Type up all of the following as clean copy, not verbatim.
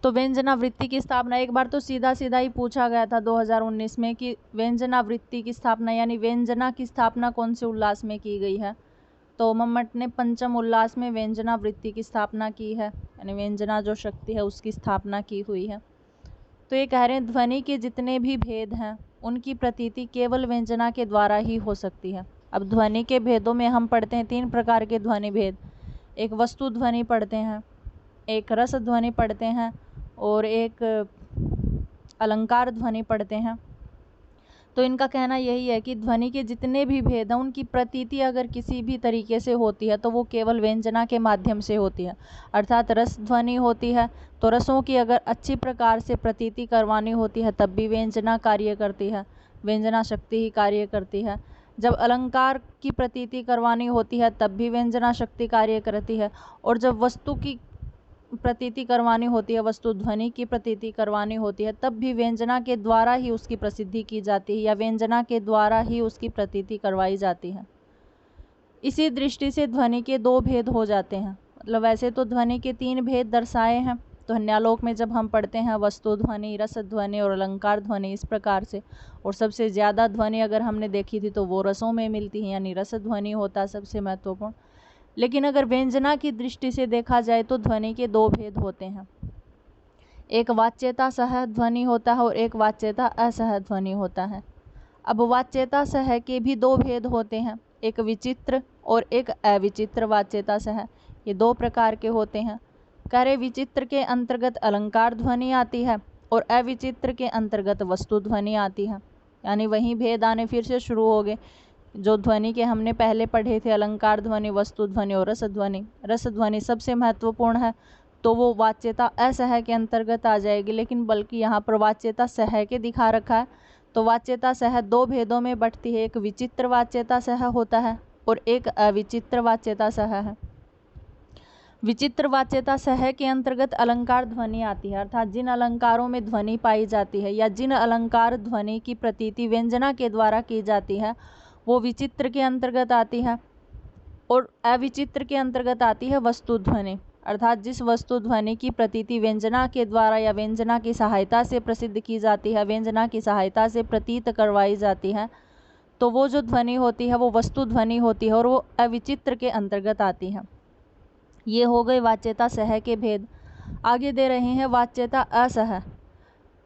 तो व्यंजनावृत्ति की स्थापना, एक बार तो सीधा सीधा ही पूछा गया था 2019 में कि व्यंजनावृत्ति की स्थापना यानी व्यंजना की स्थापना कौन से उल्लास में की गई है। तो मम्मट ने पंचम उल्लास में व्यंजनावृत्ति की स्थापना की है, यानी व्यंजना जो शक्ति है उसकी स्थापना की हुई है। तो ये कह रहे हैं ध्वनि के जितने भी भेद हैं उनकी प्रतीति केवल व्यंजना के द्वारा ही हो सकती है। अब ध्वनि के भेदों में हम पढ़ते हैं 3 प्रकार के ध्वनि भेद, एक वस्तु ध्वनि पढ़ते हैं, एक रस ध्वनि पढ़ते हैं और एक अलंकार ध्वनि पढ़ते हैं। तो इनका कहना यही है कि ध्वनि के जितने भी भेद हैं उनकी प्रतीति अगर किसी भी तरीके से होती है तो वो केवल व्यंजना के माध्यम से होती है। अर्थात रस ध्वनि होती है तो रसों की अगर अच्छी प्रकार से प्रतीति करवानी होती है तब भी व्यंजना कार्य करती है, व्यंजना शक्ति ही कार्य करती है। जब अलंकार की प्रतीति करवानी होती है तब भी व्यंजना शक्ति कार्य करती है। और जब वस्तु की प्रतीति करवानी होती है, वस्तु ध्वनि की प्रतीति करवानी होती है, तब भी व्यंजना के द्वारा ही उसकी प्रसिद्धि की जाती है या व्यंजना के द्वारा ही उसकी प्रतीति करवाई जाती है। इसी दृष्टि से ध्वनि के 2 भेद हो जाते हैं। मतलब वैसे तो ध्वनि के 3 भेद दर्शाए हैं, तो न्यालोक में जब हम पढ़ते हैं वस्तु ध्वनि, रस ध्वनि और अलंकार ध्वनि इस प्रकार से, और सबसे ज़्यादा ध्वनि अगर हमने देखी थी तो वो रसों में मिलती है, यानी रस ध्वनि होता है सबसे महत्वपूर्ण। लेकिन अगर व्यंजना की दृष्टि से देखा जाए तो ध्वनि के 2 भेद होते हैं, एक वाच्यता सह ध्वनि होता है और एक वाच्यता असह ध्वनि होता है। अब वाच्यता सह के भी 2 भेद होते हैं, एक विचित्र और एक अविचित्र वाच्यता सह, ये 2 प्रकार के होते हैं। कह रहे विचित्र के अंतर्गत अलंकार ध्वनि आती है और अविचित्र के अंतर्गत वस्तु ध्वनि आती है। यानी वहीं भेद आने फिर से शुरू हो गए जो ध्वनि के हमने पहले पढ़े थे, अलंकार ध्वनि, वस्तु ध्वनि और रस ध्वनि। रस ध्वनि सबसे महत्वपूर्ण है तो वो वाच्यता असह के अंतर्गत आ जाएगी, लेकिन बल्कि यहाँ पर वाच्यता सह के दिखा रखा है। तो वाच्यता सह 2 भेदों में बंटती है, एक विचित्र वाच्यता सह होता है और एक अविचित्र वाच्यता सह है। विचित्र वाच्यता सह के अंतर्गत अलंकार ध्वनि आती है, अर्थात जिन अलंकारों में ध्वनि पाई जाती है या जिन अलंकार ध्वनि की प्रतीति व्यंजना के द्वारा की जाती है वो विचित्र के अंतर्गत आती है। और अविचित्र के अंतर्गत आती है वस्तु ध्वनि, अर्थात जिस वस्तु ध्वनि की प्रतीति व्यंजना के द्वारा या व्यंजना की सहायता से प्रसिद्ध की जाती है, व्यंजना की सहायता से प्रतीत करवाई जाती है, तो वो जो ध्वनि होती है वो वस्तु ध्वनि होती है और वो अविचित्र के अंतर्गत आती है। ये हो गए वाच्यता सह के भेद। आगे दे रहे हैं वाच्यता असह।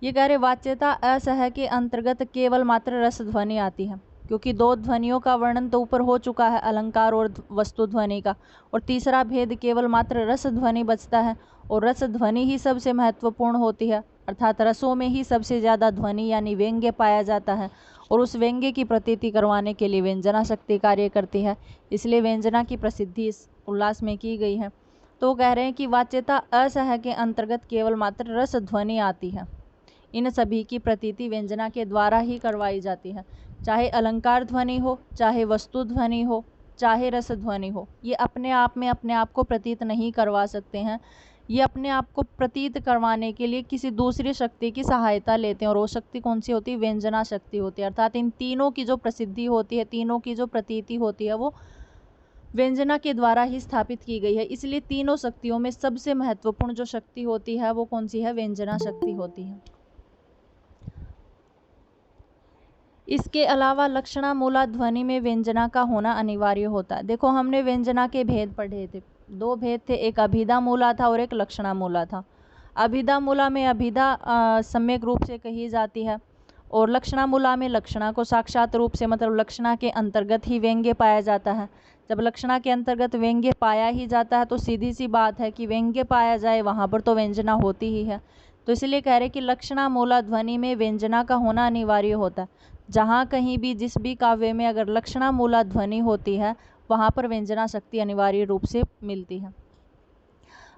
ये कह रहे वाच्यता असह के अंतर्गत केवल मात्र रस ध्वनि आती है, क्योंकि 2 ध्वनियों का वर्णन तो ऊपर हो चुका है, अलंकार और वस्तु ध्वनि का, और तीसरा भेद केवल मात्र रस ध्वनि बचता है। और रस ध्वनि ही सबसे महत्वपूर्ण होती है, अर्थात रसों में ही सबसे ज़्यादा ध्वनि यानी व्यंग्य पाया जाता है और उस व्यंग्य की प्रतीति करवाने के लिए व्यंजना शक्ति कार्य करती है, इसलिए व्यंजना की प्रसिद्धि इस उल्लास में की गई है। तो कह रहे हैं कि वाच्यता असह के अंतर्गत केवल मात्र रस ध्वनि आती है। इन सभी की प्रतीति व्यंजना के द्वारा ही करवाई जाती है, चाहे अलंकार ध्वनि हो, चाहे वस्तु ध्वनि हो, चाहे रस ध्वनि हो। ये अपने आप में अपने आप को प्रतीत नहीं करवा सकते हैं, ये अपने आप को प्रतीत करवाने के लिए किसी दूसरी शक्ति की सहायता लेते हैं, और वो शक्ति कौन सी होती है? व्यंजना शक्ति होती है। अर्थात इन तीनों की जो प्रसिद्धि होती है, तीनों की जो प्रतीति होती है वो व्यंजना के द्वारा ही स्थापित की गई है। इसलिए तीनों शक्तियों में सबसे महत्वपूर्ण जो शक्ति होती है वो कौन सी है? व्यंजना शक्ति होती है। इसके अलावा लक्षणा मूला ध्वनि में व्यंजना का होना अनिवार्य होता है। देखो हमने व्यंजना के भेद पढ़े थे, 2 भेद थे, एक अभिधा मूला था और एक लक्षणा मूला था। अभिधा मूला में अभिधा सम्यक रूप से कही जाती है और लक्षणा मूला में लक्षणा को साक्षात रूप से, मतलब लक्षणा के अंतर्गत ही व्यंग्य पाया जाता है। जब लक्षणा के अंतर्गत व्यंग्य पाया ही जाता है तो सीधी सी बात है कि व्यंग्य पाया जाए वहाँ पर तो व्यंजना होती ही है। तो इसलिए कह रहे कि लक्षणा मूला ध्वनि में व्यंजना का होना अनिवार्य होता है। जहाँ कहीं भी जिस भी काव्य में अगर लक्षणा मूला ध्वनि होती है वहाँ पर व्यंजना शक्ति अनिवार्य रूप से मिलती है।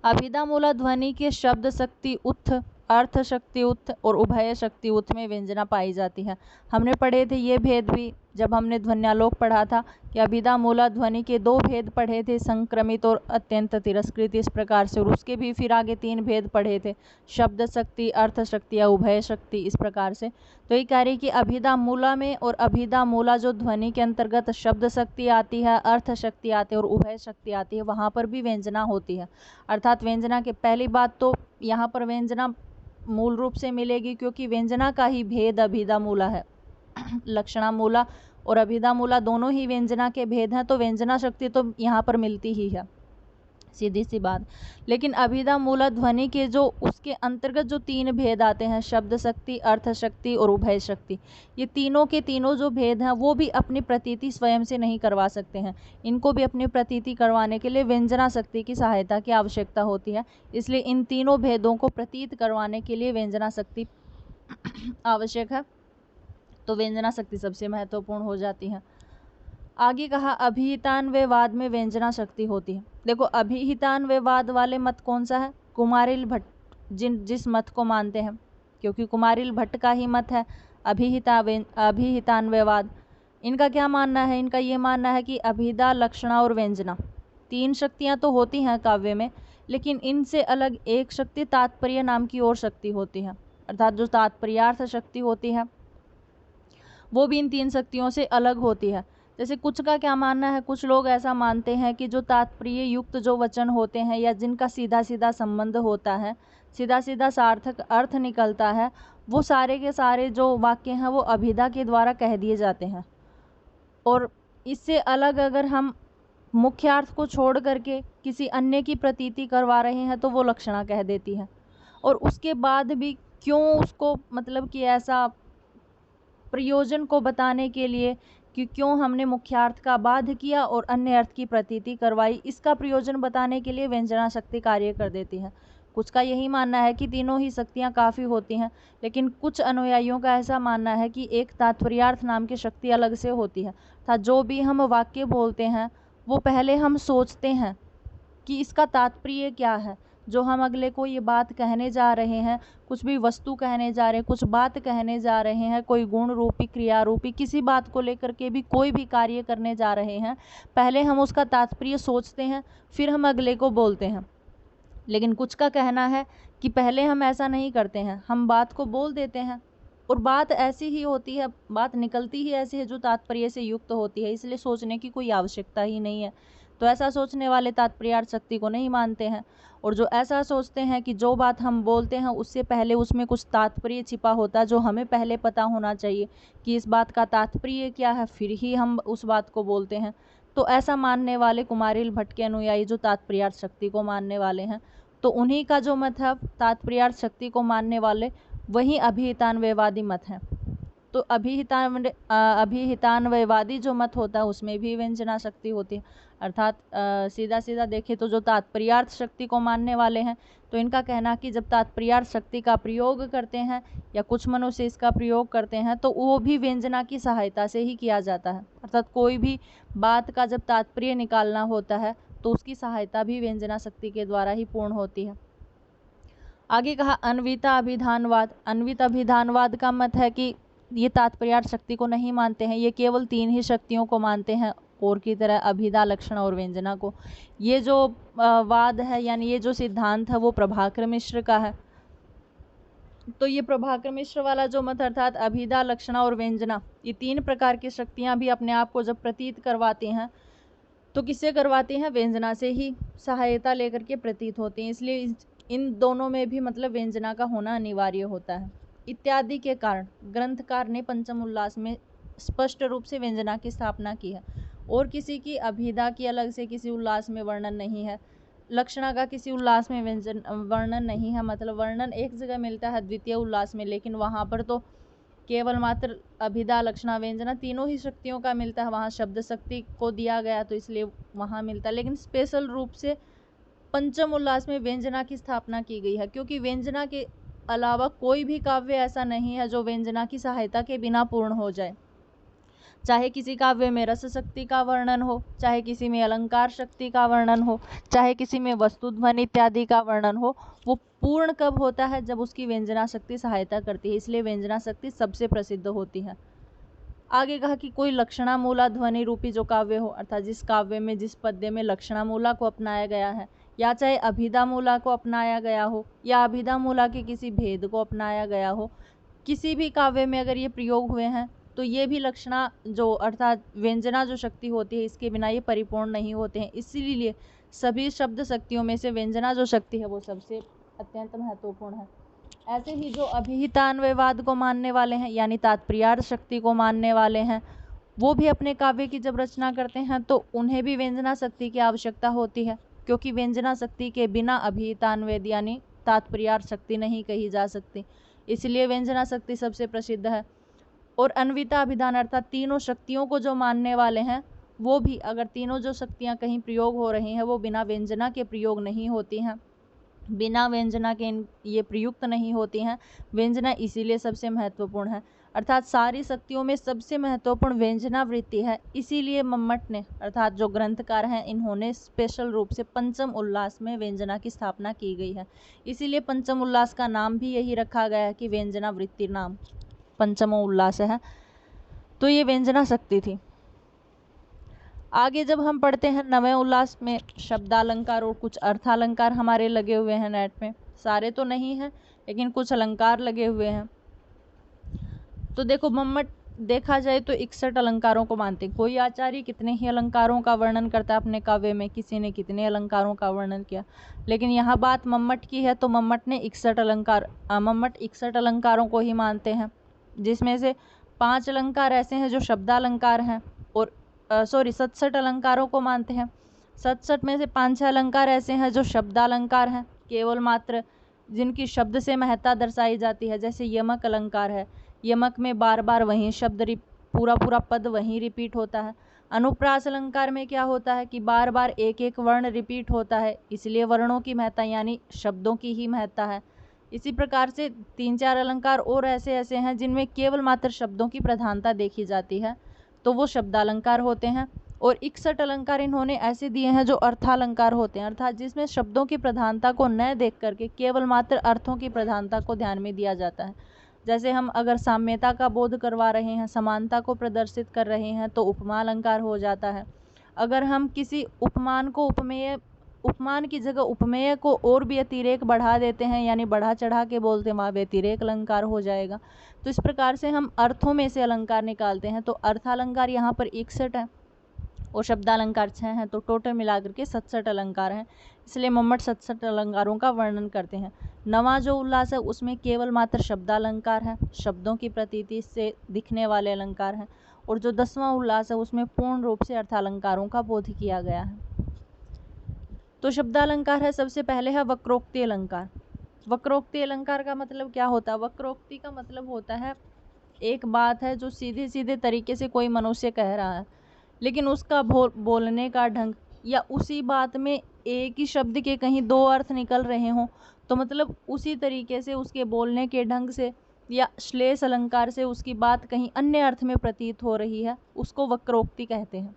अभिधा मूला ध्वनि के शब्द शक्ति उत्थ, अर्थ शक्ति उत्थ और उभय शक्ति उत्थ में व्यंजना पाई जाती है। हमने पढ़े थे ये भेद भी जब हमने ध्वन्यालोक पढ़ा था कि अभिधा मूला ध्वनि के 2 भेद पढ़े थे, संक्रमित और अत्यंत तिरस्कृत, इस प्रकार से, और उसके भी फिर आगे 3 भेद पढ़े थे, शब्द शक्ति, अर्थ शक्ति या उभय शक्ति, इस प्रकार से। तो ये कह रही कि अभिधा मूला में और अभिधा मूला जो ध्वनि के अंतर्गत शब्द शक्ति आती है, अर्थ शक्ति आती है और उभय शक्ति आती है, वहाँ पर भी व्यंजना होती है। अर्थात व्यंजना के पहली बात तो यहाँ पर व्यंजना मूल रूप से मिलेगी क्योंकि व्यंजना का ही भेद अभिधा मूला है। लक्षणा मूला और अभिधा मूला दोनों ही व्यंजना के भेद हैं, तो व्यंजना शक्ति तो यहाँ पर मिलती ही है, सीधी सी बात। लेकिन अभिधा मूला ध्वनि के जो उसके अंतर्गत जो 3 भेद आते हैं, शब्द शक्ति, अर्थ शक्ति और उभय शक्ति, ये तीनों के तीनों जो भेद हैं वो भी अपनी प्रतीति स्वयं से नहीं करवा सकते हैं। इनको भी अपनी प्रतीति करवाने के लिए व्यंजना शक्ति की सहायता की आवश्यकता होती है। इसलिए इन तीनों भेदों को प्रतीत करवाने के लिए व्यंजना शक्ति आवश्यक है। तो व्यंजना शक्ति सबसे महत्वपूर्ण हो जाती है। आगे कहा अभिहितान्वयवाद में व्यंजना शक्ति होती है। देखो अभिहितान्वयवाद वाले मत कौन सा है? कुमारिल भट्ट जिस मत को मानते हैं, क्योंकि कुमारिल भट्ट का ही मत है अभिहितान्वयवाद। इनका क्या मानना है? इनका ये मानना है कि अभिधा, लक्षणा और व्यंजना 3 शक्तियाँ तो होती हैं काव्य में, लेकिन इनसे अलग एक शक्ति तात्पर्य नाम की और शक्ति होती है। अर्थात जो तात्पर्यार्थ शक्ति होती है वो भी इन 3 शक्तियों से अलग होती है। जैसे कुछ का क्या मानना है? कुछ लोग ऐसा मानते हैं कि जो तात्पर्य युक्त जो वचन होते हैं या जिनका सीधा सीधा संबंध होता है, सीधा सीधा सार्थक अर्थ निकलता है, वो सारे के सारे जो वाक्य हैं वो अभिधा के द्वारा कह दिए जाते हैं। और इससे अलग अगर हम मुख्यार्थ को छोड़ करके किसी अन्य की प्रतीति करवा रहे हैं तो वो लक्षणा कह देती है। और उसके बाद भी क्यों उसको, मतलब कि ऐसा प्रयोजन को बताने के लिए कि क्यों हमने मुख्यार्थ का बाध किया और अन्य अर्थ की प्रतीति करवाई, इसका प्रयोजन बताने के लिए व्यंजना शक्ति कार्य कर देती है। कुछ का यही मानना है कि तीनों ही शक्तियाँ काफ़ी होती हैं, लेकिन कुछ अनुयायियों का ऐसा मानना है कि एक तात्पर्यार्थ नाम की शक्ति अलग से होती है। अर्थात जो भी हम वाक्य बोलते हैं वो पहले हम सोचते हैं कि इसका तात्पर्य क्या है। जो हम अगले को ये बात कहने जा रहे हैं, कुछ भी वस्तु कहने जा रहे हैं, कुछ बात कहने जा रहे हैं, कोई गुण रूपी, क्रिया रूपी किसी बात को लेकर के भी कोई भी कार्य करने जा रहे हैं, पहले हम उसका तात्पर्य सोचते हैं, फिर हम अगले को बोलते हैं। लेकिन कुछ का कहना है कि पहले हम ऐसा नहीं करते हैं, हम बात को बोल देते हैं और बात ऐसी ही होती है, बात निकलती ही ऐसी है जो तात्पर्य से युक्त होती है, इसलिए सोचने की कोई आवश्यकता ही नहीं है। तो ऐसा सोचने वाले तात्पर्यार्थ शक्ति को नहीं मानते हैं। और जो ऐसा सोचते हैं कि जो बात हम बोलते हैं उससे पहले उसमें कुछ तात्पर्य छिपा होता है, जो हमें पहले पता होना चाहिए कि इस बात का तात्पर्य क्या है, फिर ही हम उस बात को बोलते हैं। तो ऐसा मानने वाले कुमारिल भट्ट के अनुयायी जो तात्पर्यार्थ शक्ति को मानने वाले हैं, तो उन्हीं का जो मत है तात्पर्यार्थ शक्ति को मानने वाले, वही अभिहितान्वयवादी मत है। तो अभिहितान्वयवादी जो मत होता है उसमें भी व्यंजना शक्ति होती है। अर्थात सीधा सीधा देखें तो जो तात्पर्यार्थ शक्ति को मानने वाले हैं, तो इनका कहना कि जब तात्पर्यार्थ शक्ति का प्रयोग करते हैं या कुछ मनुष्य इसका प्रयोग करते हैं तो वो भी व्यंजना की सहायता से ही किया जाता है। अर्थात कोई भी बात का जब तात्पर्य निकालना होता है तो उसकी सहायता भी व्यंजना शक्ति के द्वारा ही पूर्ण होती है। आगे कहा अन्विता अभिधानवाद। अन्वित अभिधानवाद का मत है कि ये तात्पर्यार्थ शक्ति को नहीं मानते हैं, ये केवल 3 ही शक्तियों को मानते हैं और की तरह अभिधा, लक्षण और व्यंजना को। ये जो वाद है यानी ये जो सिद्धांत है वो प्रभाकर मिश्र का है। तो ये प्रभाकर मिश्र वाला जो मत अर्थात अभिधा, लक्षणा और व्यंजना, ये 3 प्रकार की शक्तियाँ भी अपने आप को जब प्रतीत करवाती हैं तो किससे करवाती हैं? व्यंजना से ही सहायता लेकर के प्रतीत होती हैं। इसलिए इन दोनों में भी मतलब व्यंजना का होना अनिवार्य होता है। इत्यादि के कारण ग्रंथकार ने पंचम उल्लास में स्पष्ट रूप से व्यंजना की स्थापना की है और किसी की अभिधा की अलग से किसी उल्लास में वर्णन नहीं है, लक्षणा का किसी उल्लास में व्यंजन वर्णन नहीं है। मतलब वर्णन एक जगह मिलता है द्वितीय उल्लास में, लेकिन वहाँ पर तो केवल मात्र अभिधा, लक्षणा, व्यंजना तीनों ही शक्तियों का मिलता है। वहाँ शब्द शक्ति को दिया गया तो इसलिए वहाँ मिलता है, लेकिन स्पेशल रूप से पंचम उल्लास में व्यंजना की स्थापना की गई है, क्योंकि व्यंजना के अलावा कोई भी काव्य ऐसा नहीं है जो व्यंजना की सहायता के बिना पूर्ण हो जाए। चाहे किसी काव्य में रस शक्ति का वर्णन हो, चाहे किसी में अलंकार शक्ति का वर्णन हो, चाहे किसी में वस्तु ध्वनि इत्यादि का वर्णन हो, वो पूर्ण कब होता है? जब उसकी व्यंजना शक्ति सहायता करती है। इसलिए व्यंजना शक्ति सबसे प्रसिद्ध होती है। आगे कहा कि कोई लक्षणामूला ध्वनि रूपी जो काव्य हो, अर्थात जिस काव्य में जिस पद्य में लक्षणामूला को अपनाया गया है, या चाहे अभिधामूला को अपनाया गया हो या अभिधामूला के किसी भेद को अपनाया गया हो, किसी भी काव्य में अगर ये प्रयोग हुए हैं तो ये भी लक्षणा जो अर्थात व्यंजना जो शक्ति होती है, इसके बिना ये परिपूर्ण नहीं होते हैं। इसीलिए सभी शब्द शक्तियों में से व्यंजना जो शक्ति है वो सबसे अत्यंत महत्वपूर्ण है। ऐसे ही जो अभिहितान्वयवाद को मानने वाले हैं, यानी तात्पर्यार्थ शक्ति को मानने वाले हैं, वो भी अपने काव्य की जब रचना करते हैं तो उन्हें भी व्यंजना शक्ति की आवश्यकता होती है, क्योंकि व्यंजना शक्ति के बिना अभिहितान्वयद यानी तात्पर्यार्थ शक्ति नहीं कही जा सकती। इसलिए व्यंजना शक्ति सबसे प्रसिद्ध है। और अन्विता अभिधान अर्थात तीनों शक्तियों को जो मानने वाले हैं, वो भी अगर तीनों जो शक्तियाँ कहीं प्रयोग हो रही हैं वो बिना व्यंजना के प्रयोग नहीं होती हैं, बिना व्यंजना के ये प्रयुक्त नहीं होती हैं। व्यंजना इसीलिए सबसे महत्वपूर्ण है, अर्थात सारी शक्तियों में सबसे महत्वपूर्ण व्यंजना वृत्ति है। इसीलिए मम्मट ने अर्थात जो ग्रंथकार हैं, इन्होंने स्पेशल रूप से पंचम उल्लास में व्यंजना की स्थापना की गई है। इसीलिए पंचम उल्लास का नाम भी यही रखा गया है कि व्यंजना वृत्ति नाम पंचमो उल्लास है। तो ये व्यंजना शक्ति थी। आगे जब हम पढ़ते हैं नवे उल्लास में शब्दालंकार और कुछ अर्थालंकार हमारे लगे हुए हैं नेट में, सारे तो नहीं हैं लेकिन कुछ अलंकार लगे हुए हैं। तो देखो मम्मट देखा जाए तो 61 अलंकारों को मानते हैं। कोई आचार्य कितने ही अलंकारों का वर्णन करता है अपने काव्य में, किसी ने कितने अलंकारों का वर्णन किया, लेकिन यहाँ बात मम्मट की है तो मम्मट ने 61 अलंकारों को ही मानते हैं, जिसमें से 5 अलंकार ऐसे हैं जो शब्दालंकार हैं और 67 अलंकारों को मानते हैं। 67 में से 5-6 अलंकार ऐसे हैं जो शब्दालंकार हैं, केवल मात्र जिनकी शब्द से महत्ता दर्शाई जाती है। जैसे यमक अलंकार है, यमक में बार बार वही शब्द पूरा पद वहीं रिपीट होता है। अनुप्रास अलंकार में क्या होता है कि बार बार एक एक वर्ण रिपीट होता है, इसलिए वर्णों की महत्ता यानी शब्दों की ही महत्ता है। इसी प्रकार से 3-4 अलंकार और ऐसे हैं जिनमें केवल मात्र शब्दों की प्रधानता देखी जाती है, तो वो शब्दालंकार होते हैं। और 61 अलंकार इन्होंने ऐसे दिए हैं जो अर्थालंकार होते हैं, अर्थात जिसमें शब्दों की प्रधानता को न देख करके केवल मात्र अर्थों की प्रधानता को ध्यान में दिया जाता है। जैसे हम अगर साम्यता का बोध करवा रहे हैं, समानता को प्रदर्शित कर रहे हैं, तो उपमा अलंकार हो जाता है। अगर हम किसी उपमान की जगह उपमेय को और भी अतिरेक बढ़ा देते हैं, यानी बढ़ा चढ़ा के बोलते हैं, वहाँ व्यतिरेक अलंकार हो जाएगा। तो इस प्रकार से हम अर्थों में से अलंकार निकालते हैं। तो अर्थालंकार यहाँ पर 61 है और शब्दालंकार 6 हैं, तो टोटल मिलाकर के 67 अलंकार हैं। इसलिए मम्मट 67 अलंकारों का वर्णन करते हैं। नवा जो उल्लास है उसमें केवल मात्र शब्दालंकार है, शब्दों की प्रतीति से दिखने वाले अलंकार हैं। और जो 10वां उल्लास है उसमें पूर्ण रूप से अर्थालंकारों का बोध किया गया है। तो शब्दालंकार है, सबसे पहले है वक्रोक्ति अलंकार। वक्रोक्ति अलंकार का मतलब क्या होता है? वक्रोक्ति का मतलब होता है एक बात है जो सीधे सीधे तरीके से कोई मनुष्य कह रहा है, लेकिन उसका बोलने का ढंग या उसी बात में एक ही शब्द के कहीं 2 अर्थ निकल रहे हों, तो मतलब उसी तरीके से उसके बोलने के ढंग से या श्लेष अलंकार से उसकी बात कहीं अन्य अर्थ में प्रतीत हो रही है, उसको वक्रोक्ति कहते हैं।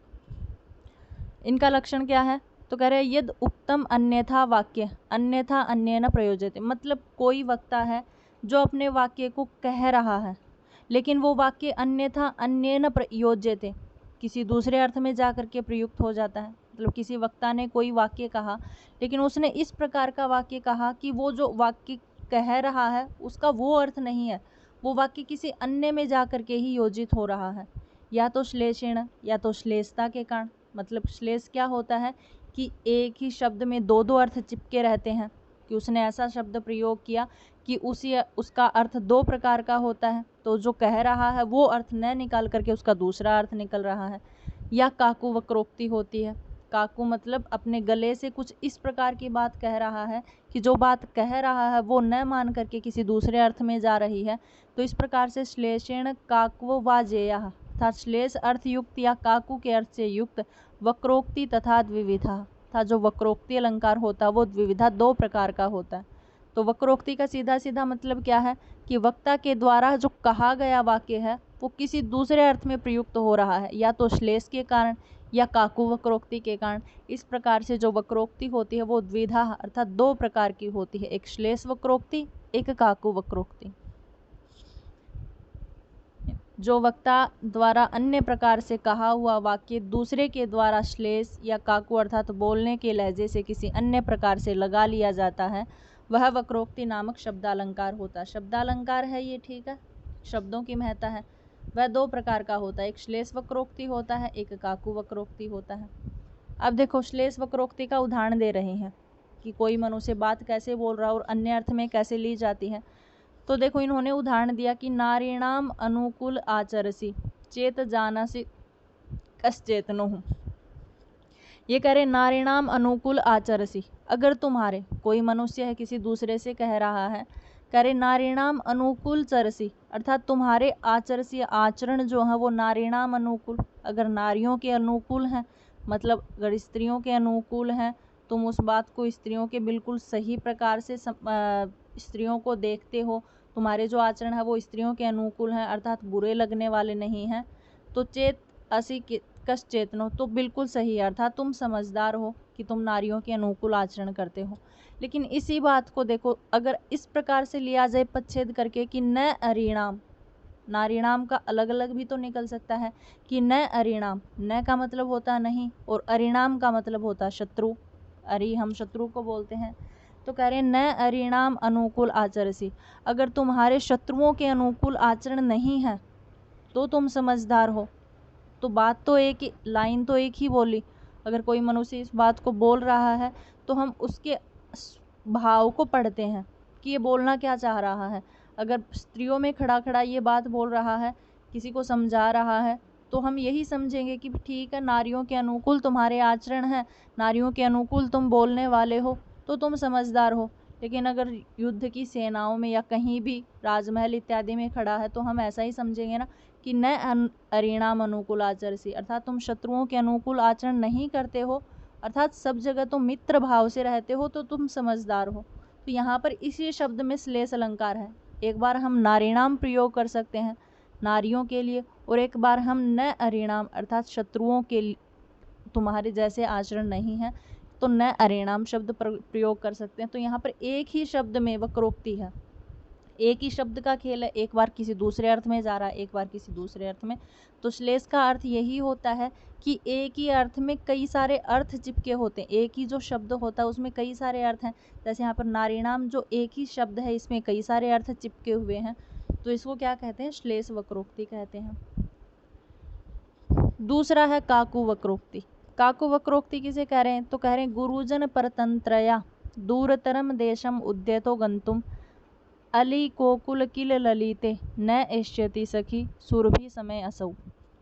इनका लक्षण क्या है? तो कह रहे हैं यद उत्तम अन्यथा वाक्य अन्यथा अन्येन प्रयोज्यते। मतलब कोई वक्ता है जो अपने वाक्य को कह रहा है, लेकिन वो वाक्य अन्यथा अन्येन प्रयोज्यते, किसी दूसरे अर्थ में जाकर के प्रयुक्त हो जाता है। मतलब किसी वक्ता ने कोई वाक्य कहा, लेकिन उसने इस प्रकार का वाक्य कहा कि वो जो वाक्य कह रहा है उसका वो अर्थ नहीं है, वो वाक्य किसी अन्य में जाकर के ही योजित हो रहा है, या तो श्लेषेण या तो श्लेषता के कारण। मतलब श्लेष क्या होता है कि एक ही शब्द में 2 अर्थ चिपके रहते हैं, कि उसने ऐसा शब्द प्रयोग किया कि उसका अर्थ 2 प्रकार का होता है, तो जो कह रहा है वो अर्थ न निकाल करके उसका दूसरा अर्थ निकल रहा है। या काकु वक्रोक्ति होती है। काकु मतलब अपने गले से कुछ इस प्रकार की बात कह रहा है कि जो बात कह रहा है वो न मान करके किसी दूसरे अर्थ में जा रही है। तो इस प्रकार से श्लेषेण काकु वा जेया अर्थात श्लेष अर्थ युक्त या काकु के अर्थ से युक्त वक्रोक्ति तथा द्विविधा था। जो वक्रोक्ति अलंकार होता है वो द्विविधा 2 प्रकार का होता है। तो वक्रोक्ति का सीधा सीधा मतलब क्या है कि वक्ता के द्वारा जो कहा गया वाक्य है वो किसी दूसरे अर्थ में प्रयुक्त हो रहा है, या तो श्लेष के कारण या काकु वक्रोक्ति के कारण। इस प्रकार से जो वक्रोक्ति होती है वो द्विधा अर्थात 2 प्रकार की होती है, एक श्लेष वक्रोक्ति, एक काकु वक्रोक्ति। जो वक्ता द्वारा अन्य प्रकार से कहा हुआ वाक्य दूसरे के द्वारा श्लेष या काकू अर्थात बोलने के लहजे से किसी अन्य प्रकार से लगा लिया जाता है, वह वक्रोक्ति नामक शब्दालंकार होता है। शब्दालंकार है ये, ठीक है, शब्दों की महत्ता है। वह दो प्रकार का होता है, एक श्लेष वक्रोक्ति होता है, एक काकू वक्रोक्ति होता है। अब देखो श्लेष वक्रोक्ति का उदाहरण दे रहे हैं कि कोई मनुष्य बात कैसे बोल रहा है और अन्य अर्थ में कैसे ली जाती है। तो देखो इन्होंने उदाहरण दिया कि नारीणाम अनुकूल आचरसी चेत जानसी कश्चेतनुः। ये कह रहे नारीणाम अनुकूल आचरसी, अगर तुम्हारे, कोई मनुष्य है किसी दूसरे से कह रहा है, कह रहे नारीणाम अनुकूल चरसी अर्थात तुम्हारे आचरसी आचरण जो है वो नारीणाम अनुकूल, अगर नारियों के अनुकूल हैं, मतलब अगर स्त्रियों के अनुकूल हैं, तुम उस बात को स्त्रियों के बिल्कुल सही प्रकार से स्त्रियों को देखते हो, तुम्हारे जो आचरण है वो स्त्रियों के अनुकूल हैं अर्थात बुरे लगने वाले नहीं हैं, तो चेत असी कश्चेतनो, तो बिल्कुल सही है अर्थात तुम समझदार हो कि तुम नारियों के अनुकूल आचरण करते हो। लेकिन इसी बात को देखो अगर इस प्रकार से लिया जाए पच्छेद करके कि न अरिणाम, नारीणाम का अलग अलग भी तो निकल सकता है कि न अरिणाम, न का मतलब होता नहीं और अरिणाम का मतलब होता शत्रु, अरि हम शत्रु को बोलते हैं। तो कह रहे हैं न अरिणाम अनुकूल आचरसी, अगर तुम्हारे शत्रुओं के अनुकूल आचरण नहीं है तो तुम समझदार हो। तो बात तो एक ही, लाइन तो एक ही बोली। अगर कोई मनुष्य इस बात को बोल रहा है तो हम उसके भाव को पढ़ते हैं कि ये बोलना क्या चाह रहा है। अगर स्त्रियों में खड़ा खड़ा ये बात बोल रहा है, किसी को समझा रहा है, तो हम यही समझेंगे कि ठीक है नारियों के अनुकूल तुम्हारे आचरण हैं, नारियों के अनुकूल तुम बोलने वाले हो, तो तुम समझदार हो। लेकिन अगर युद्ध की सेनाओं में या कहीं भी राजमहल इत्यादि में खड़ा है तो हम ऐसा ही समझेंगे ना कि न अरिणाम अनुकूल आचरसी अर्थात तुम शत्रुओं के अनुकूल आचरण नहीं करते हो, अर्थात सब जगह तुम मित्र भाव से रहते हो, तो तुम समझदार हो। तो यहाँ पर इसी शब्द में श्लेष अलंकार है। एक बार हम नारीणाम प्रयोग कर सकते हैं नारियों के लिए और एक बार हम न अरिणाम अर्थात शत्रुओं के तुम्हारे जैसे आचरण नहीं है तो न अरिणाम शब्द प्रयोग कर सकते हैं। तो यहाँ पर एक ही शब्द में वक्रोक्ति है, एक ही शब्द का खेल है, एक बार किसी दूसरे अर्थ में जा रहा है, एक बार किसी दूसरे अर्थ में। तो श्लेष का अर्थ यही होता है कि एक ही अर्थ में कई सारे अर्थ चिपके होते हैं, एक ही जो शब्द होता है उसमें कई सारे अर्थ हैं। जैसे यहाँ पर नारीणाम जो एक ही शब्द है इसमें कई सारे अर्थ चिपके हुए हैं, तो इसको क्या कहते हैं, श्लेष वक्रोक्ति कहते हैं। दूसरा है काकू वक्रोक्ति। काकू वक्रोक्ति किसे कह रहे हैं, तो कह रहे हैं गुरुजन परतंत्रया दूरतरम देशम उद्यतो गंतुम अली कोकुल किल ललिते न एष्यति सखी सुरभि समय असौ।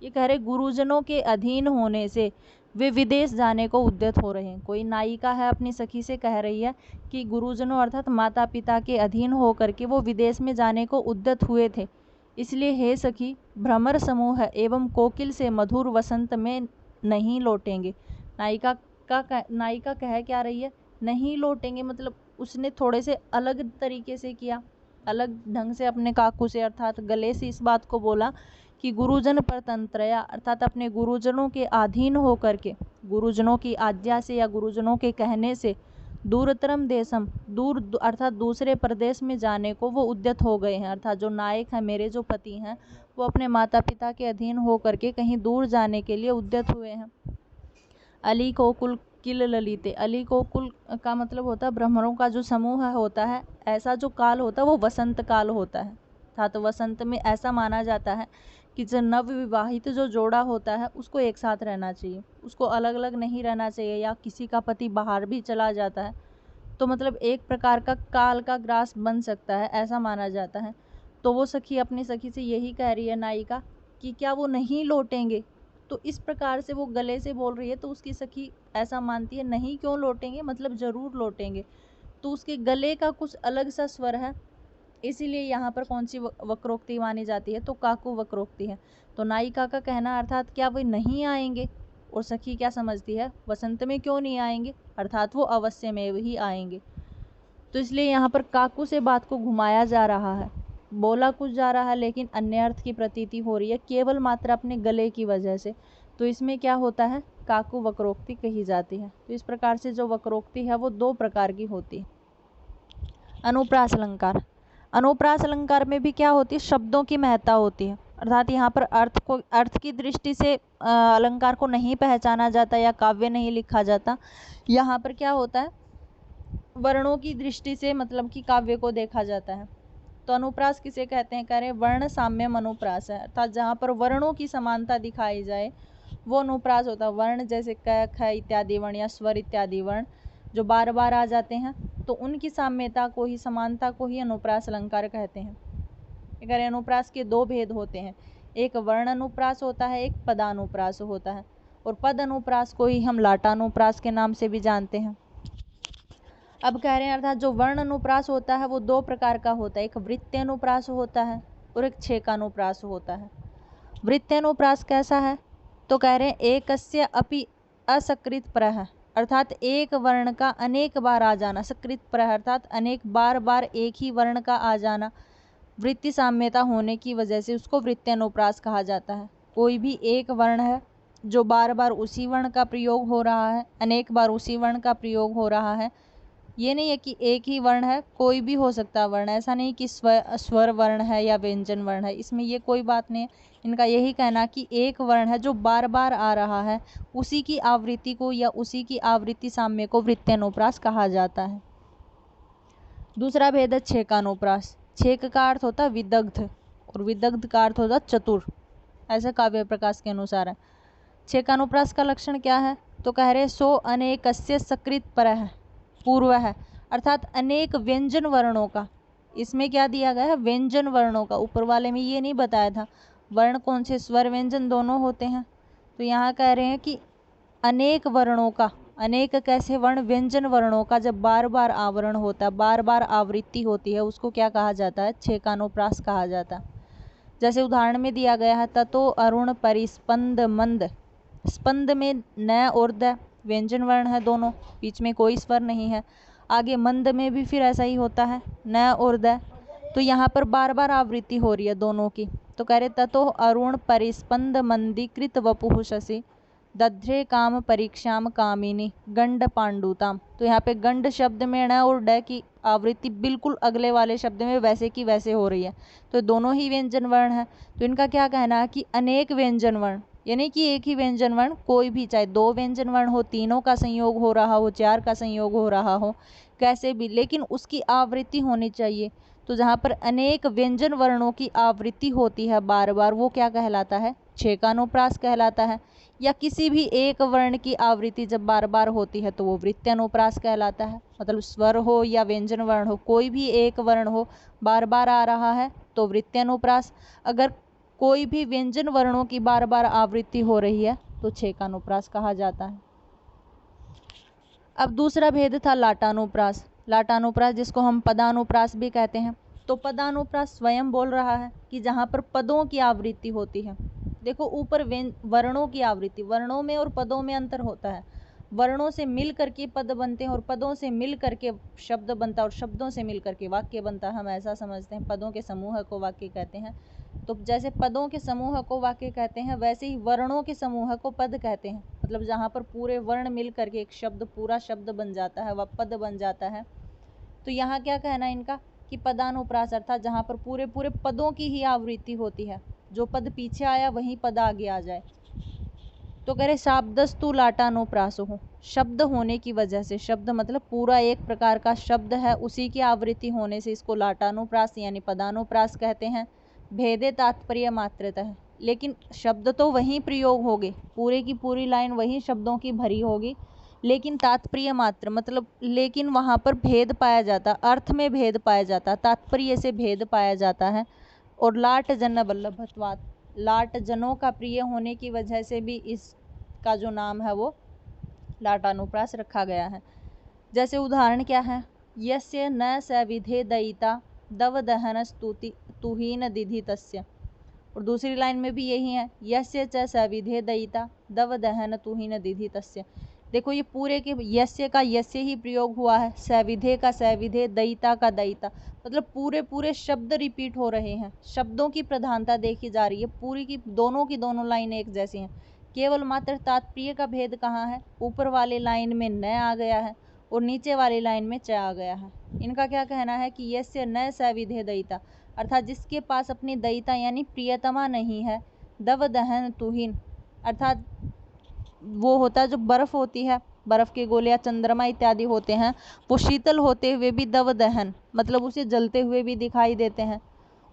ये कह रहे गुरुजनों के अधीन होने से वे विदेश जाने को उद्यत हो रहे हैं। कोई नायिका है अपनी सखी से कह रही है कि गुरुजनों अर्थात माता पिता के अधीन होकर के वो विदेश में जाने को उद्यत हुए थे, इसलिए हे सखी भ्रमर समूह एवं कोकिल से मधुर वसंत में नहीं लौटेंगे। नायिका कह क्या रही है, नहीं लौटेंगे, मतलब उसने थोड़े से अलग तरीके से किया, अलग ढंग से अपने काकू से अर्थात गले से इस बात को बोला कि गुरुजन परतंत्रया अर्थात अपने गुरुजनों के अधीन होकर के, गुरुजनों की आज्ञा से या गुरुजनों के कहने से दूरतरम देशम दूर अर्थात दूसरे प्रदेश में जाने को वो उद्यत हो गए हैं। अर्थात जो नायक हैं, मेरे जो पति हैं, वो अपने माता पिता के अधीन होकर के कहीं दूर जाने के लिए उद्यत हुए हैं। अली कोकुल किल ललिते, अली कोकुल का मतलब होता है भ्रमरों का जो समूह होता है, ऐसा जो काल होता है वो वसंत काल होता है। अर्थात वसंत में ऐसा माना जाता है कि जो नव विवाहित जो जोड़ा होता है उसको एक साथ रहना चाहिए, उसको अलग अलग नहीं रहना चाहिए, या किसी का पति बाहर भी चला जाता है तो मतलब एक प्रकार का काल का ग्रास बन सकता है, ऐसा माना जाता है। तो वो सखी अपनी सखी से यही कह रही है नायिका कि क्या वो नहीं लौटेंगे, तो इस प्रकार से वो गले से बोल रही है, तो उसकी सखी ऐसा मानती है नहीं क्यों लौटेंगे, मतलब ज़रूर लौटेंगे। तो उसके गले का कुछ अलग सा स्वर है, इसीलिए यहाँ पर कौन सी वक्रोक्ति मानी जाती है, तो काकू वक्रोक्ति है। तो नायिका का कहना अर्थात क्या वे नहीं आएंगे, और सखी क्या समझती है वसंत में क्यों नहीं आएंगे, अर्थात वो अवश्य में ही आएंगे। तो इसलिए यहाँ पर काकू से बात को घुमाया जा रहा है, बोला कुछ जा रहा है लेकिन अन्य अर्थ की प्रतीति हो रही है केवल मात्र अपने गले की वजह से। तो इसमें क्या होता है, काकू वक्रोक्ति कही जाती है। तो इस प्रकार से जो वक्रोक्ति है वो दो प्रकार की होती है। अनुप्रास अलंकार, अनुप्रास अलंकार में भी क्या होती है, शब्दों की महत्ता होती है। अर्थात यहाँ पर अर्थ की दृष्टि से अलंकार को नहीं पहचाना जाता या काव्य नहीं लिखा जाता। यहाँ पर क्या होता है, वर्णों की दृष्टि से मतलब कि काव्य को देखा जाता है। तो अनुप्रास किसे कहते हैं, कह रहे हैं वर्ण साम्यम अनुप्रास है, अर्थात जहाँ पर वर्णों की समानता दिखाई जाए वो अनुप्रास होता है। वर्ण जैसे क, ख इत्यादि वर्ण या स्वर इत्यादि वर्ण जो बार बार आ जाते हैं, तो उनकी साम्यता को ही, समानता को ही अनुप्रास अलंकार कहते हैं। अगर अनुप्रास के दो भेद होते हैं, एक वर्ण अनुप्रास होता है, एक पदानुप्रास होता है, और पद अनुप्रास को ही हम लाटानुप्रास के नाम से भी जानते हैं। अब कह रहे हैं अर्थात जो वर्ण अनुप्रास होता है वो दो प्रकार का होता है, एक वृत्तीय अनुप्रास होता है और एक छेकानुप्रास होता है। वृत्तीय अनुप्रास कैसा है, तो कह रहे हैं एकस्य अपि असकृत प्रह, अर्थात एक वर्ण का अनेक बार आ जाना, सकृत प्रह अर्थात अनेक बार बार एक ही वर्ण का आ जाना, वृत्ति साम्यता होने की वजह से उसको वृत्तीय अनुप्रास कहा जाता है। कोई भी एक वर्ण है जो बार बार उसी वर्ण का प्रयोग हो रहा है, अनेक बार उसी वर्ण का प्रयोग हो रहा है, ये नहीं है कि एक ही वर्ण है, कोई भी हो सकता है वर्ण, ऐसा नहीं कि स्वर वर्ण है या व्यंजन वर्ण है, इसमें ये कोई बात नहीं है। इनका यही कहना कि एक वर्ण है जो बार बार आ रहा है, उसी की आवृत्ति को या उसी की आवृत्ति साम्य को वृत्तीय अनुप्रास कहा जाता है। दूसरा भेद है छेकानुप्रास। छेक का अर्थ होता है विदग्ध और विदग्ध का अर्थ होता है चतुर, ऐसा काव्य प्रकाश के अनुसार है। छेकानुप्रास का लक्षण क्या है, तो कह रहे सो अनेकस्य सकृत परः पूर्व है, अर्थात अनेक व्यंजन वर्णों का, इसमें क्या दिया गया है, व्यंजन वर्णों का। ऊपर वाले में ये नहीं बताया था वर्ण कौन से, स्वर व्यंजन दोनों होते हैं, तो यहाँ कह रहे हैं कि अनेक वर्णों का, अनेक कैसे वर्ण, व्यंजन वर्णों का जब बार बार आवरण होता है, बार बार आवृत्ति होती है, उसको क्या कहा जाता है, छेकानुप्रास कहा जाता है। जैसे उदाहरण में दिया गया है ततो अरुण परिस्पंद मंद, स्पंद में न और द व्यंजन वर्ण है दोनों, बीच में कोई स्वर नहीं है। आगे मंद में भी फिर ऐसा ही होता है, न और द, तो यहाँ पर बार बार आवृत्ति हो रही है दोनों की। तो कह रहे ततो अरुण परिस्पंद मंदीकृत वपुः शशि दध्रे काम परीक्षाम कामिनी गंड पांडुताम। तो यहाँ पे गंड शब्द में न और ड की आवृत्ति बिल्कुल अगले वाले शब्द में वैसे की वैसे हो रही है, तो दोनों ही व्यंजन वर्ण है। तो इनका क्या कहना है कि अनेक व्यंजन वर्ण, यानी कि एक ही व्यंजन वर्ण, कोई भी, चाहे दो व्यंजन वर्ण हो, तीनों का संयोग हो रहा हो, चार का संयोग हो रहा हो, कैसे भी, लेकिन उसकी आवृत्ति होनी चाहिए। तो जहाँ पर अनेक व्यंजन वर्णों की आवृत्ति होती है बार बार, वो क्या कहलाता है, छेकानुप्रास कहलाता है। या किसी भी एक वर्ण की आवृत्ति जब बार बार होती है तो वो वृत्तीय अनुप्रास कहलाता है। मतलब स्वर हो या व्यंजन वर्ण हो, कोई भी एक वर्ण हो बार बार आ रहा है तो वृत्तीय अनुप्रास, अगर कोई भी व्यंजन वर्णों की बार बार आवृत्ति हो रही है तो छेकानुप्रास कहा जाता है। अब दूसरा भेद था लाटानुप्रास। लाटानुप्रास जिसको हम पदानुप्रास भी कहते हैं। तो पदानुप्रास स्वयं बोल रहा है कि जहाँ पर पदों की आवृत्ति होती है, देखो ऊपर वर्णों की आवृत्ति, वर्णों में और पदों में अंतर होता है। वर्णों से मिल करके पद बनते हैं और पदों से मिल करके शब्द बनता है और शब्दों से मिल करके वाक्य बनता है, हम ऐसा समझते हैं। पदों के समूह को वाक्य कहते हैं। तो जैसे पदों के समूह को वाक्य कहते हैं, वैसे ही वर्णों के समूह को पद कहते हैं। मतलब जहाँ पर पूरे वर्ण मिल करके एक शब्द, पूरा शब्द बन जाता है, वह पद बन जाता है। तो यहाँ क्या कहना है इनका कि पदानुप्रास अर्थात जहाँ पर पूरे पूरे पदों की ही आवृत्ति होती है, जो पद पीछे आया वहीं पद आगे आ जाए। तो कह रहे शाब्दस्तु लाटानुप्रासो हो, शब्द होने की वजह से, शब्द मतलब पूरा एक प्रकार का शब्द है, उसी की आवृत्ति होने से इसको लाटानुप्रास यानी पदानुप्रास कहते हैं। भेदे तात्पर्य मात्रतः, लेकिन शब्द तो वहीं प्रयोग होंगे, पूरे की पूरी लाइन वहीं शब्दों की भरी होगी, लेकिन तात्पर्य मात्र मतलब लेकिन वहाँ पर भेद पाया जाता, अर्थ में भेद पाया जाता, तात्पर्य से भेद पाया जाता है। और लाट जन वल्लभत्वात्, लाट जनों का प्रिय होने की वजह से भी इसका जो नाम है वो लाटानुप्रास रखा गया है। जैसे उदाहरण क्या है, यस्य न सविधे दयिता दव दहन स्तुति तुहीन दिधि तस्य। और दूसरी लाइन में भी यही है, यस्य च सविधे दयिता दव दहन तुहीन दिधि तस्य। देखो ये पूरे के यस्य का यस्य ही प्रयोग हुआ है, सविधे का सविधे, दयिता का दयिता, मतलब पूरे पूरे शब्द रिपीट हो रहे हैं, शब्दों की प्रधानता देखी जा रही है। पूरी की दोनों लाइन एक जैसी हैं, केवल मात्र तात्पर्य का भेद कहाँ है, ऊपर वाले लाइन में न आ गया है और नीचे वाली लाइन में च आ गया है। इनका क्या कहना है कि यस्य न सविधे दयिता, अर्थात जिसके पास अपनी दयिता यानी प्रियतमा नहीं है। दव दहन तुहिन अर्थात वो होता है जो बर्फ होती है, बर्फ के गोले या चंद्रमा इत्यादि होते हैं, वो शीतल होते हुए भी दव दहन मतलब उसे जलते हुए भी दिखाई देते हैं।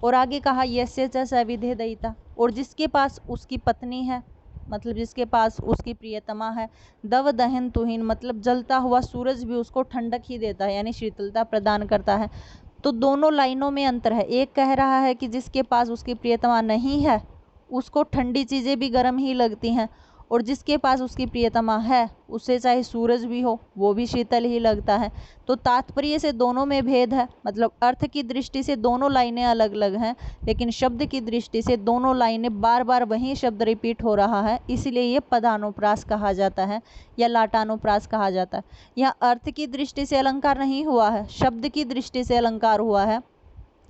और आगे कहा यस्य च सविधे दयिता, और जिसके पास उसकी पत्नी है मतलब जिसके पास उसकी प्रियतमा है। दव दहन तुहिन मतलब जलता हुआ सूरज भी उसको ठंडक ही देता है यानी शीतलता प्रदान करता है। तो दोनों लाइनों में अंतर है। एक कह रहा है कि जिसके पास उसकी प्रियतमा नहीं है उसको ठंडी चीज़ें भी गर्म ही लगती हैं, और जिसके पास उसकी प्रियतमा है उससे चाहे सूरज भी हो वो भी शीतल ही लगता है। तो तात्पर्य से दोनों में भेद है, मतलब अर्थ की दृष्टि से दोनों लाइनें अलग अलग हैं, लेकिन शब्द की दृष्टि से दोनों लाइनें बार बार वही शब्द रिपीट हो रहा है, इसलिए ये पदानुप्रास कहा जाता है या लाटानुप्रास कहा जाता है। यहाँ अर्थ की दृष्टि से अलंकार नहीं हुआ है, शब्द की दृष्टि से अलंकार हुआ है,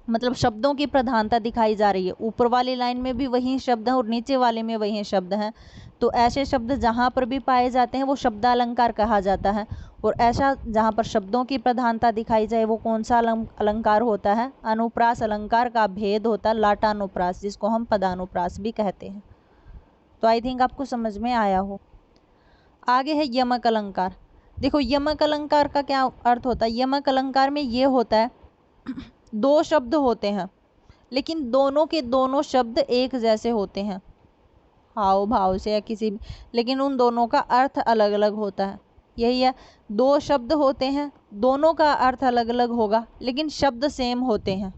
मतलब शब्दों की प्रधानता दिखाई जा रही है। ऊपर वाली लाइन में भी वही शब्द हैं और नीचे वाले में वही शब्द हैं। तो ऐसे शब्द जहाँ पर भी पाए जाते हैं वो शब्दालंकार कहा जाता है, और ऐसा जहाँ पर शब्दों की प्रधानता दिखाई जाए वो कौन सा अलंकार होता है? अनुप्रास अलंकार का भेद होता है लाटानुप्रास, जिसको हम पदानुप्रास भी कहते हैं। तो आई थिंक आपको समझ में आया हो। आगे है यमक अलंकार। देखो यमक अलंकार का क्या अर्थ होता है? यमक अलंकार में ये होता है दो शब्द होते हैं लेकिन दोनों के दोनों शब्द एक जैसे होते हैं हाव भाव से या किसी भी, लेकिन उन दोनों का अर्थ अलग अलग होता है। यही है, दो शब्द होते हैं दोनों का अर्थ अलग अलग होगा लेकिन शब्द सेम होते हैं।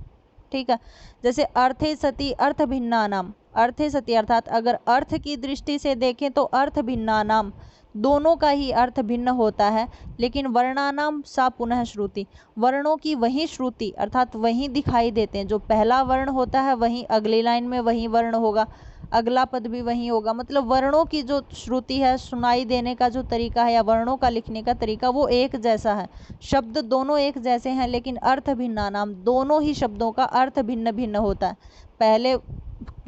ठीक है, जैसे अर्थे सति अर्थ भिन्ना नाम। अर्थे सति अर्थात अगर अर्थ की दृष्टि से देखें तो अर्थ भिन्ना नाम दोनों का ही अर्थ भिन्न होता है, लेकिन वर्णानाम सा पुनः श्रुति, वर्णों की वही श्रुति अर्थात वही दिखाई देते हैं। जो पहला वर्ण होता है वही अगली लाइन में वही वर्ण होगा, अगला पद भी वही होगा। मतलब वर्णों की जो श्रुति है, सुनाई देने का जो तरीका है या वर्णों का लिखने का तरीका वो एक जैसा है। शब्द दोनों एक जैसे हैं लेकिन अर्थ भिन्ना नाम, दोनों ही शब्दों का अर्थ भिन्न भिन्न होता है। पहले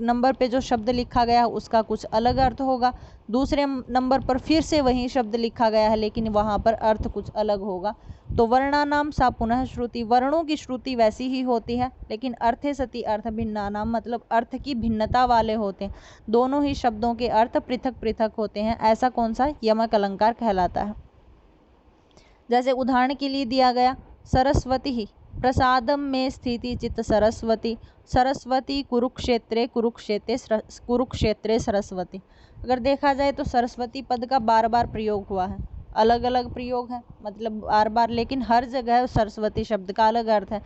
नंबर पे जो शब्द लिखा गया है उसका कुछ अलग अर्थ होगा, दूसरे नंबर पर फिर से वही शब्द लिखा गया है लेकिन वहाँ पर अर्थ कुछ अलग होगा। तो वर्णानाम सा पुनः श्रुति, वर्णों की श्रुति वैसी ही होती है लेकिन अर्थे सति अर्थ भिन्नानाम मतलब अर्थ की भिन्नता वाले होते हैं। दोनों ही शब्दों के अर्थ पृथक पृथक होते हैं। ऐसा कौन सा? यमक अलंकार कहलाता है। जैसे उदाहरण के लिए दिया गया सरस्वती ही प्रसादम में स्थिति चित्त सरस्वती, सरस्वती कुरुक्षेत्रे कुरुक्षेत्रे सरस्वती। अगर देखा जाए तो सरस्वती पद का बार बार प्रयोग हुआ है, अलग अलग प्रयोग है मतलब बार बार, लेकिन हर जगह सरस्वती शब्द का अलग अर्थ है।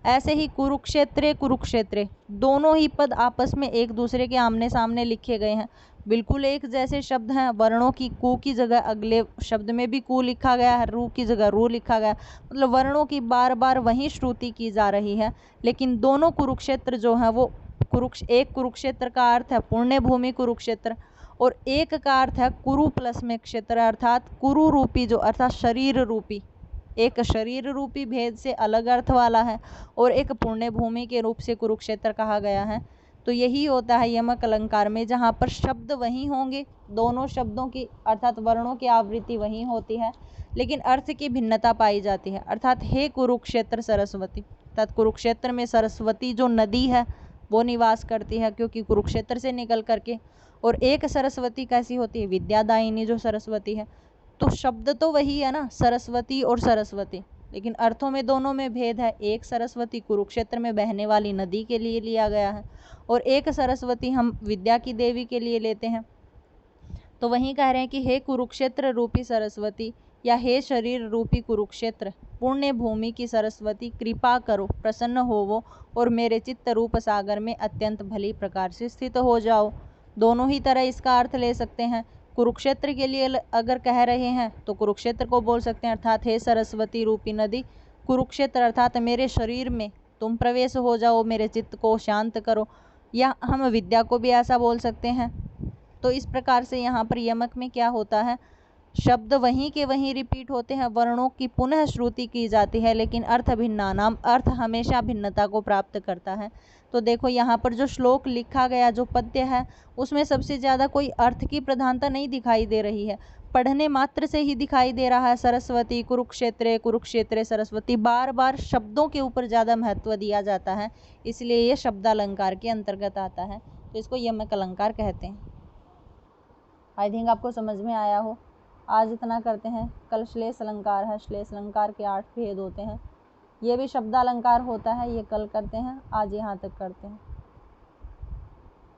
ऐसे ही कुरुक्षेत्रे दोनों ही पद आपस में एक दूसरे के आमने सामने लिखे गए हैं, बिल्कुल एक जैसे शब्द हैं। वर्णों की कु की जगह अगले शब्द में भी कु लिखा गया है, रू की जगह रू लिखा गया, मतलब वर्णों की बार बार वही श्रुति की जा रही है। लेकिन दोनों कुरुक्षेत्र जो है वो एक कुरुक्षेत्र का अर्थ है पुण्य भूमि कुरुक्षेत्र, और एक का अर्थ है कुरु प्लस में क्षेत्र अर्थात कुरु रूपी जो अर्थात शरीर रूपी, एक शरीर रूपी भेद से अलग अर्थ वाला है और एक पुण्य भूमि के रूप से कुरुक्षेत्र कहा गया है। तो यही होता है यमक अलंकार में, जहाँ पर शब्द वही होंगे, दोनों शब्दों की अर्थात वर्णों की आवृत्ति वही होती है लेकिन अर्थ की भिन्नता पाई जाती है। अर्थात हे कुरुक्षेत्र सरस्वती, अर्थात कुरुक्षेत्र में सरस्वती जो नदी है वो निवास करती है क्योंकि कुरुक्षेत्र से निकल करके। और एक सरस्वती कैसी होती है? विद्यादायिनी जो सरस्वती है। तो शब्द तो वही है ना, सरस्वती और सरस्वती, लेकिन अर्थों में दोनों में भेद है। एक सरस्वती कुरुक्षेत्र में बहने वाली नदी के लिए लिया गया है और एक सरस्वती हम विद्या की देवी के लिए लेते हैं। तो वहीं कह रहे हैं कि हे कुरुक्षेत्र रूपी सरस्वती या हे शरीर रूपी कुरुक्षेत्र, पुण्य भूमि की सरस्वती कृपा करो, प्रसन्न होवो और मेरे चित्त रूप सागर में अत्यंत भली प्रकार से स्थित हो जाओ। दोनों ही तरह इसका अर्थ ले सकते हैं। कुरुक्षेत्र के लिए अगर कह रहे हैं तो कुरुक्षेत्र को बोल सकते हैं अर्थात हे सरस्वती रूपी नदी, कुरुक्षेत्र अर्थात मेरे शरीर में तुम प्रवेश हो जाओ, मेरे चित्त को शांत करो, या हम विद्या को भी ऐसा बोल सकते हैं। तो इस प्रकार से यहाँ पर यमक में क्या होता है, शब्द वहीं के वहीं रिपीट होते हैं, वर्णों की पुनः श्रुति की जाती है लेकिन अर्थ भिन्ना नाम, अर्थ हमेशा भिन्नता को प्राप्त करता है। तो देखो यहाँ पर जो श्लोक लिखा गया, जो पद्य है, उसमें सबसे ज़्यादा कोई अर्थ की प्रधानता नहीं दिखाई दे रही है, पढ़ने मात्र से ही दिखाई दे रहा है। सरस्वती कुरुक्षेत्रे कुरुक्षेत्रे सरस्वती, बार बार शब्दों के ऊपर ज़्यादा महत्व दिया जाता है, इसलिए ये शब्दालंकार के अंतर्गत आता है। तो इसको यमक अलंकार कहते हैं। आई थिंक आपको समझ में आया हो। आज इतना करते हैं। कल श्लेष अलंकार है। श्लेष अलंकार के 8 भेद होते हैं। ये भी शब्दालंकार होता है, ये कल करते हैं। आज यहाँ तक करते हैं।